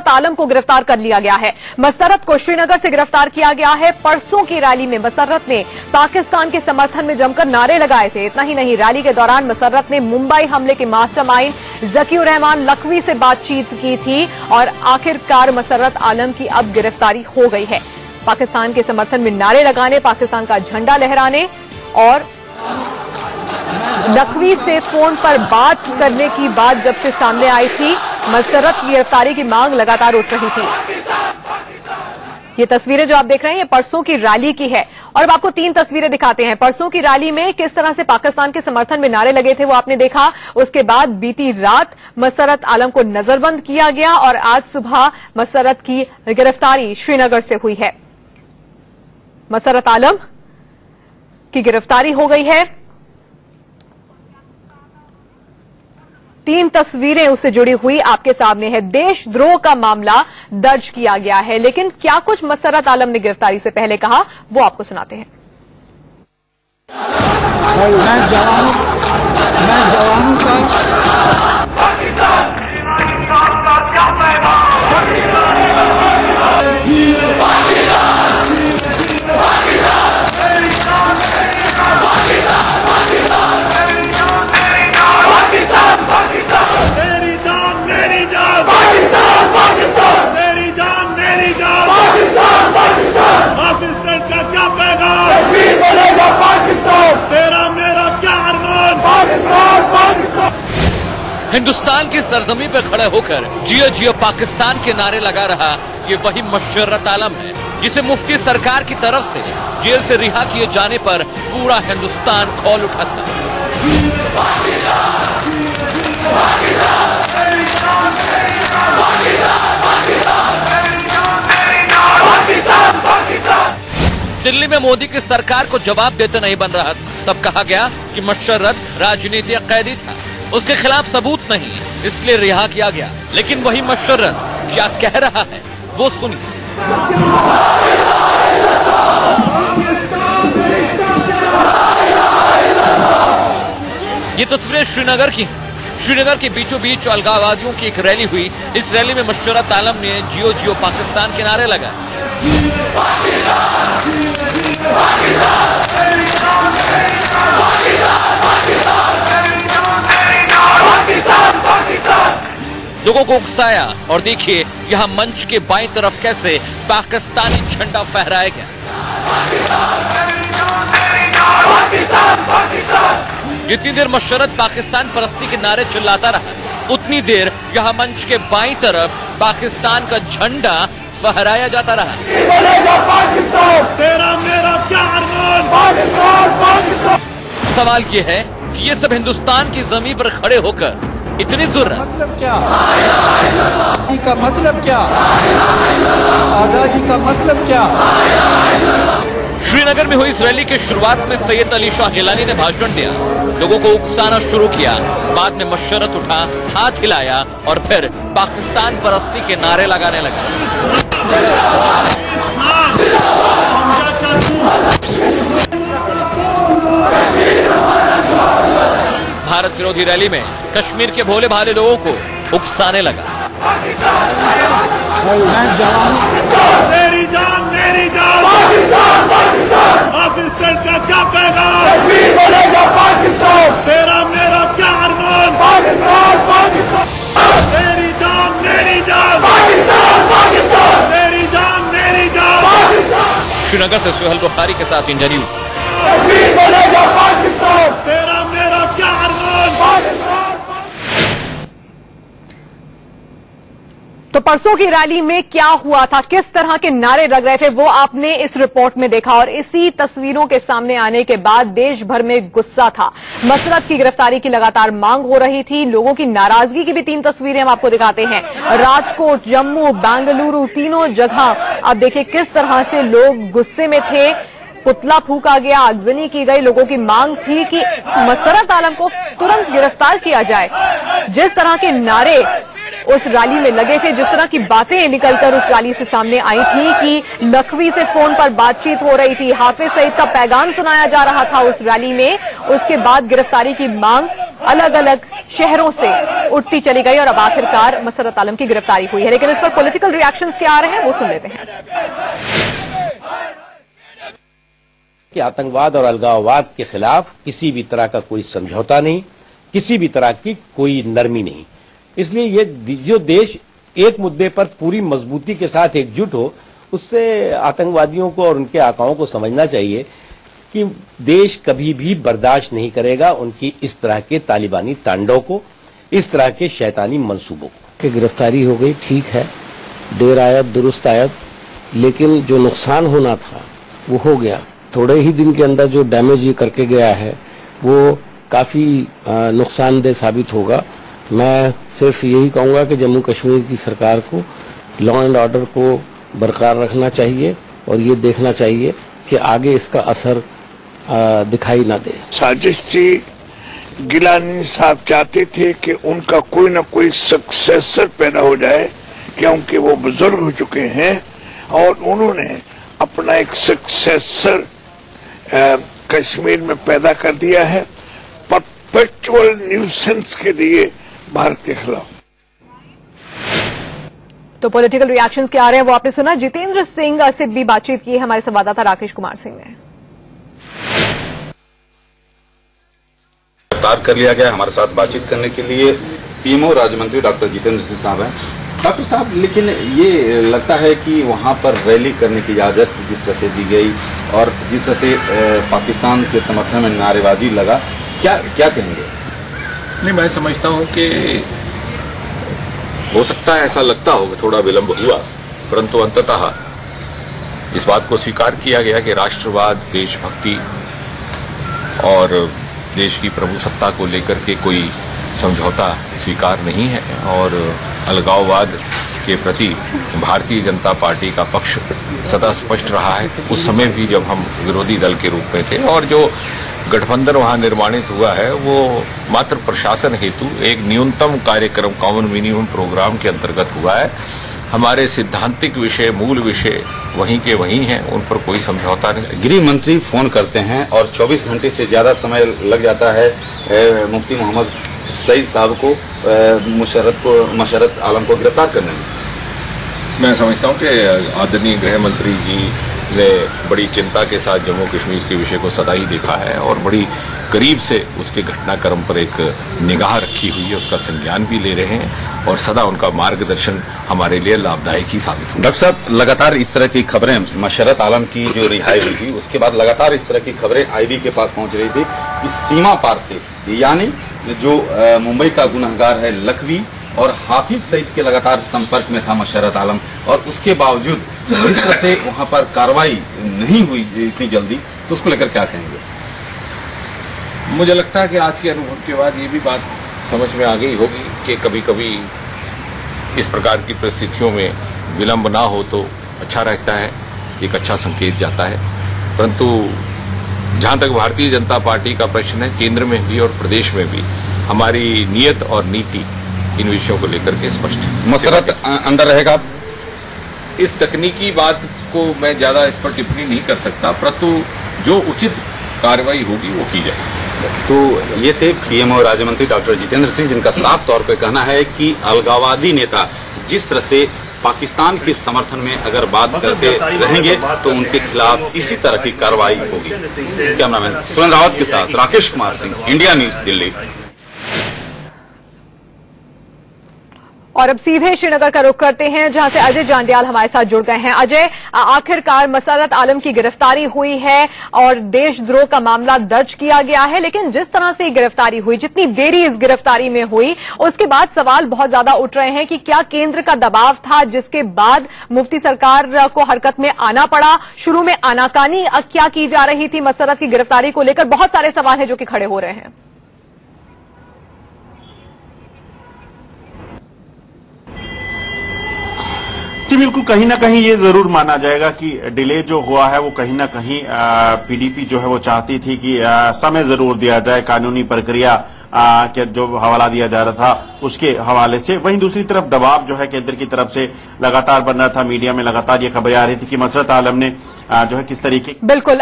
मसर्रत आलम को गिरफ्तार कर लिया गया है। मसर्रत को श्रीनगर से गिरफ्तार किया गया है। परसों की रैली में मसर्रत ने पाकिस्तान के समर्थन में जमकर नारे लगाए थे। इतना ही नहीं, रैली के दौरान मसर्रत ने मुंबई हमले के मास्टरमाइंड ज़कीउर रहमान लखवी से बातचीत की थी और आखिरकार मसर्रत आलम की अब गिरफ्तारी हो गई है। पाकिस्तान के समर्थन में नारे लगाने, पाकिस्तान का झंडा लहराने और लखवी से फोन पर बात करने की बात जब से सामने आई थी, मसर्रत की गिरफ्तारी की मांग लगातार उठ रही थी। ये तस्वीरें जो आप देख रहे हैं, ये परसों की रैली की है और अब आपको 3 तस्वीरें दिखाते हैं। परसों की रैली में किस तरह से पाकिस्तान के समर्थन में नारे लगे थे वो आपने देखा। उसके बाद बीती रात मसर्रत आलम को नजरबंद किया गया और आज सुबह मसर्रत की गिरफ्तारी श्रीनगर से हुई है। मसर्रत आलम की गिरफ्तारी हो गई है। 3 तस्वीरें उससे जुड़ी हुई आपके सामने है। देशद्रोह का मामला दर्ज किया गया है, लेकिन क्या कुछ मसर्रत आलम ने गिरफ्तारी से पहले कहा वो आपको सुनाते हैं। मैं जवानों का हिंदुस्तान की सरजमी पर खड़े होकर जियो जियो पाकिस्तान के नारे लगा रहा ये वही मसर्रत आलम है जिसे मुफ्ती सरकार की तरफ से जेल से रिहा किए जाने पर पूरा हिंदुस्तान खौल उठा था। दिल्ली में मोदी की सरकार को जवाब देते नहीं बन रहा था, तब कहा गया कि मसर्रत राजनीतिक कैदी था, उसके खिलाफ सबूत नहीं, इसलिए रिहा किया गया। लेकिन वही मसर्रत क्या कह रहा है वो सुनिए। ये तस्वीरें श्रीनगर की हैं। श्रीनगर के बीचों बीच अलगाववादियों की एक रैली हुई। इस रैली में मसर्रत आलम ने जियो जियो पाकिस्तान के नारे लगाए। लोगों को उकसाया और देखिए यहां मंच के बाईं तरफ कैसे पाकिस्तानी झंडा फहराया गया। जितनी देर मसर्रत पाकिस्तान परस्ती के नारे चिल्लाता रहा, उतनी देर यहां मंच के बाईं तरफ पाकिस्तान का झंडा फहराया जाता रहा। तेरा मेरा क्या अरमान, पाकिस्तान। सवाल यह है कि ये सब हिंदुस्तान की जमीन पर खड़े होकर इतनी जरूरत मतलब क्या, आजादी का मतलब क्या, आजादी का मतलब क्या। श्रीनगर में हुई इस रैली के शुरुआत में सैयद अली शाह गिलानी ने भाषण दिया, लोगों को उकसाना शुरू किया। बाद में मसर्रत उठा, हाथ हिलाया और फिर पाकिस्तान परस्ती के नारे लगाने लगा। भारत विरोधी रैली में कश्मीर के भोले भाले लोगों को उकसाने लगा। मैं जवान, मेरी जान पाकिस्तान, पाकिस्तान का क्या पैगाम, पाकिस्तान। तेरा मेरा क्या अरमान, पाकिस्तान। मेरी जान पाकिस्तान, मेरी जान पाकिस्तान। श्रीनगर से सुहेल बुखारी के साथ इंडिया न्यूज। पाकिस्तान, तेरा मेरा क्या अरमान, पाकिस्तान। तो परसों की रैली में क्या हुआ था, किस तरह के नारे लग रहे थे, वो आपने इस रिपोर्ट में देखा और इसी तस्वीरों के सामने आने के बाद देश भर में गुस्सा था। मसर्रत की गिरफ्तारी की लगातार मांग हो रही थी। लोगों की नाराजगी की भी 3 तस्वीरें हम आपको दिखाते हैं। राजकोट, जम्मू, बेंगलुरु, तीनों जगह आप देखिए किस तरह से लोग गुस्से में थे। पुतला फूंका गया, आगजनी की गई। लोगों की मांग थी कि मसर्रत आलम को तुरंत गिरफ्तार किया जाए। जिस तरह के नारे उस रैली में लगे थे, जिस तरह की बातें निकलकर उस रैली से सामने आई थी कि लखवी से फोन पर बातचीत हो रही थी, हाफिज सईद का पैगाम सुनाया जा रहा था उस रैली में, उसके बाद गिरफ्तारी की मांग अलग अलग शहरों से उठती चली गई और अब आखिरकार मसरत आलम की गिरफ्तारी हुई है। लेकिन इस पर पॉलिटिकल रिएक्शंस क्या आ रहे हैं वो सुन लेते हैं। कि आतंकवाद और अलगाववाद के खिलाफ किसी भी तरह का कोई समझौता नहीं, किसी भी तरह की कोई नरमी नहीं। इसलिए ये जो देश एक मुद्दे पर पूरी मजबूती के साथ एकजुट हो, उससे आतंकवादियों को और उनके आकाओं को समझना चाहिए कि देश कभी भी बर्दाश्त नहीं करेगा उनकी इस तरह के तालिबानी तांडव को, इस तरह के शैतानी मंसूबों को। कि गिरफ्तारी हो गई, ठीक है, देर आयत दुरुस्त आयत, लेकिन जो नुकसान होना था वो हो गया। थोड़े ही दिन के अंदर जो डैमेज ये करके गया है वो काफी नुकसानदेह साबित होगा। मैं सिर्फ यही कहूंगा कि जम्मू कश्मीर की सरकार को लॉ एंड ऑर्डर को बरकरार रखना चाहिए और ये देखना चाहिए कि आगे इसका असर दिखाई ना दे। साजिश थी, गिलानी साहब चाहते थे कि उनका कोई न कोई सक्सेसर पैदा हो जाए, क्योंकि वो बुजुर्ग हो चुके हैं और उन्होंने अपना एक सक्सेसर कश्मीर में पैदा कर दिया है, परपेचुअल न्यूसेंस के लिए भारत के खिलाफ। तो पॉलिटिकल रिएक्शंस क्या आ रहे हैं वो आपने सुना। जितेंद्र सिंह से भी बातचीत की है हमारे संवाददाता राकेश कुमार सिंह ने। गिरफ्तार कर लिया गया। हमारे साथ बातचीत करने के लिए पीएमओ राज्य मंत्री डॉक्टर जितेंद्र सिंह साहब हैं। डॉक्टर साहब, लेकिन ये लगता है कि वहां पर रैली करने की इजाजत जिस तरह से दी गई और जिस तरह से पाकिस्तान के समर्थन में नारेबाजी लगा, क्या कहेंगे? नहीं, मैं समझता हूं कि हो सकता है ऐसा लगता हो कि थोड़ा विलंब हुआ, परंतु अंततः इस बात को स्वीकार किया गया कि राष्ट्रवाद, देशभक्ति और देश की प्रभुसत्ता को लेकर के कोई समझौता स्वीकार नहीं है और अलगाववाद के प्रति भारतीय जनता पार्टी का पक्ष सदा स्पष्ट रहा है। उस समय भी जब हम विरोधी दल के रूप में थे और जो गठबंधन वहां निर्माणित हुआ है वो मात्र प्रशासन हेतु एक न्यूनतम कार्यक्रम, कॉमन मिनिमम प्रोग्राम के अंतर्गत हुआ है। हमारे सिद्धांतिक विषय, मूल विषय वहीं के वहीं हैं, उन पर कोई समझौता नहीं। गृह मंत्री फोन करते हैं और 24 घंटे से ज्यादा समय लग जाता है मुफ्ती मोहम्मद सईद साहब को मशरत आलम को गिरफ्तार करने में। मैं समझता हूं कि आदरणीय गृह मंत्री जी ने बड़ी चिंता के साथ जम्मू कश्मीर के विषय को सदा ही देखा है और बड़ी करीब से उसके घटनाक्रम पर एक निगाह रखी हुई है, उसका संज्ञान भी ले रहे हैं और सदा उनका मार्गदर्शन हमारे लिए लाभदायक ही साबित हुआ। डॉक्टर साहब, लगातार इस तरह की खबरें, मशरत आलम की जो रिहाई हुई थी उसके बाद लगातार इस तरह की खबरें आईबी के पास पहुंच रही थी कि सीमा पार से, यानी जो मुंबई का गुनहगार है लखवी और हाफिज सईद के लगातार संपर्क में था मशरत आलम, और उसके बावजूद जिस तरह से वहां पर कार्रवाई नहीं हुई इतनी जल्दी, तो उसको लेकर क्या कहेंगे? मुझे लगता है कि आज के अनुभव के बाद ये भी बात समझ में आ गई होगी कि कभी कभी इस प्रकार की परिस्थितियों में विलंब ना हो तो अच्छा रहता है, एक अच्छा संकेत जाता है। परंतु जहां तक भारतीय जनता पार्टी का प्रश्न है, केंद्र में भी और प्रदेश में भी हमारी नीयत और नीति इन विषयों को लेकर के स्पष्ट है। मसरत अंदर रहेगा। इस तकनीकी बात को मैं ज्यादा इस पर टिप्पणी नहीं कर सकता, परंतु जो उचित कार्रवाई होगी वो की जाएगी। तो ये थे पीएमओ राज्य मंत्री डॉक्टर जितेंद्र सिंह, जिनका साफ तौर पर कहना है कि अलगाववादी नेता जिस तरह से पाकिस्तान के समर्थन में अगर बात करते रहेंगे तो उनके खिलाफ इसी तरह की कार्रवाई होगी। कैमरामैन सुरेंद्र रावत के साथ राकेश कुमार सिंह, इंडिया न्यूज, दिल्ली। और अब सीधे श्रीनगर का रुख करते हैं जहां से अजय जांडियाल हमारे साथ जुड़ गए हैं। अजय, आखिरकार मसरत आलम की गिरफ्तारी हुई है और देशद्रोह का मामला दर्ज किया गया है, लेकिन जिस तरह से गिरफ्तारी हुई, जितनी देरी इस गिरफ्तारी में हुई, उसके बाद सवाल बहुत ज्यादा उठ रहे हैं कि क्या केंद्र का दबाव था जिसके बाद मुफ्ती सरकार को हरकत में आना पड़ा? शुरू में आनाकानी क्या की जा रही थी मसरत की गिरफ्तारी को लेकर? बहुत सारे सवाल हैं जो कि खड़े हो रहे हैं। जी बिल्कुल, कहीं ना कहीं ये जरूर माना जाएगा कि डिले जो हुआ है वो कहीं ना कहीं पीडीपी जो है वो चाहती थी कि समय जरूर दिया जाए कानूनी प्रक्रिया के जो हवाला दिया जा रहा था उसके हवाले से। वहीं दूसरी तरफ दबाव जो है केंद्र की तरफ से लगातार बन रहा था। मीडिया में लगातार ये खबरें आ रही थी कि मसरत आलम ने जो है किस तरीके बिल्कुल